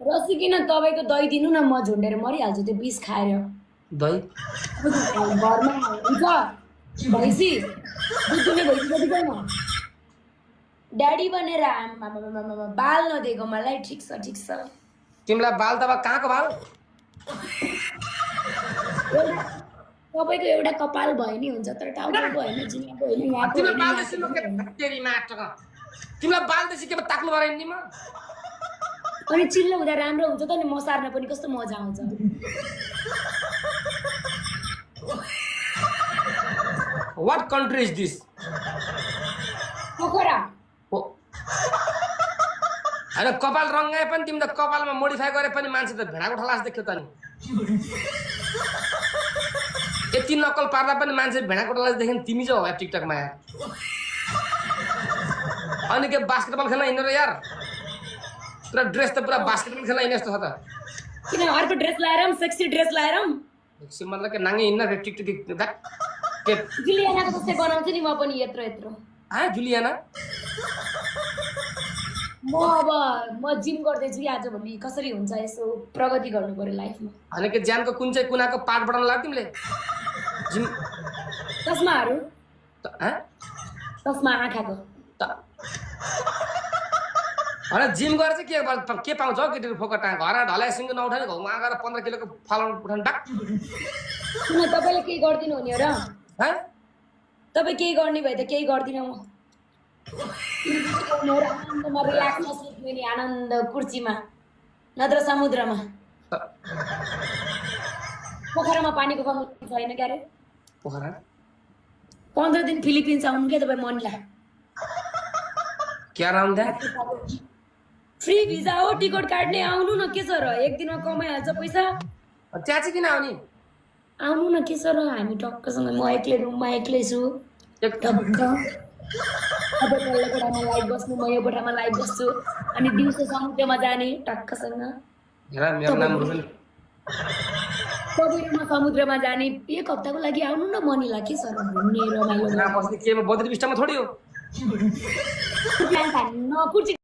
रसिकिन तपाईँको दही दिनु न, म झुन्डेर मरिहाल्छु त्यो बिस खाएर। दही घरमा हुन्छ भैँसी दुध दिने भैँसी जति छैन ड्याडी बनेर बाल नदिएको मलाई। ठिक छ ठिक छ। तिमीलाई बाल त अब कहाँको बाल? तपाईँको एउटा कपाल भयो नि हुन्छ, तर टाउको होइन, जिनाको होइन, यहाँको तिमीलाई होइन, बाल देसी म के तेरी माटक तिमीलाई बाल देसी के ताक्नु भएन नि म। अनि चिल्लो हुँदा राम्रो हुन्छ त नि, म सार्न पनि कस्तो मजा आउँछ। What country is this? Pokhara हो हैन कपाल रंगाए पनि तिमी त कपालमा मोडिफाई गरे पनि मान्छे त भेडाको ठलास देख्यो त नि। यति नक्कल पार्दा पनि मान्छे भेडाको ठलास देख्यो नि, तिमी चाहिँ हो टिकटकमा यार। अनि के बास्केटबल खेल्न हिँड्नु र यार? पुरा ड्रेस त पुरा बास्केटबल खेल्न हिँड्ने जस्तो छ त। किन अर्को ड्रेस लाएर सेक्सी ड्रेस लाएर सेक्सी मतलब के नाङ्गे हिँड्न रे टिकटक के जुलियानाको जस्तै बनाउँछु नि म पनि यत्रो यत्रो। जुलियाना म जिम गर्दैछु कि आजभोलि कसरी हुन्छ यसो प्रगति गर्नु पर्यो लाइफमा। अनि के ज्यानको कुन चाहिँ कुनाको पार्ट बढाउन लाग्यो तिमीले? जिम चस्माहरू चस्मा आँखाको होइन जिम गरेर चाहिँ के पाउँछ हौ केटीहरू फोकट घर ढलाइ सिङ्गो नउठाने घाउमा गएर 15 किलोको फलाउनु उठाउनु डाक। किन तपाईँले केही गरिदिनु हुने हो र? तपाईँ केही गर्ने भए त केही गर्दिनँ म। आनन्दमा रिल्याक्समा सुत्नु नि, आनन्द कुर्सीमा नत्र समुद्रमा। पोखरामा पानीको कमी छैन क्यारे? पोखरा 15 दिन फिलिपिन्स आउनु क्या तपाईँ मनिला? क्या राउन्ड द्या? फ्री भिजा हो, टिकट काट्ने आउनु न, के छ र? एक दिनमा कमाइहाल्छ पैसा। त्यहाँ चाहिँ किन आउने? आउनु न, के छ र? हामी टक्कसँग म एक्लै रुममा एक्लै छु टक्क। अब पल्लो कोठामा लाइट बस्नु, म यो कोठामा लाइट बस्छु, अनि दिउँसो समुद्रमा जाने टक्कसँग। मेरो नाम रुबेल। कबीरमा समुद्रमा जाने। एक हप्ताको लागि आउनु न मनिला, के छ र? घुम्ने रमाइलो बस्ने केमा बद्री बिस्टामा थोडी हो। प्लान छ न कुर्सी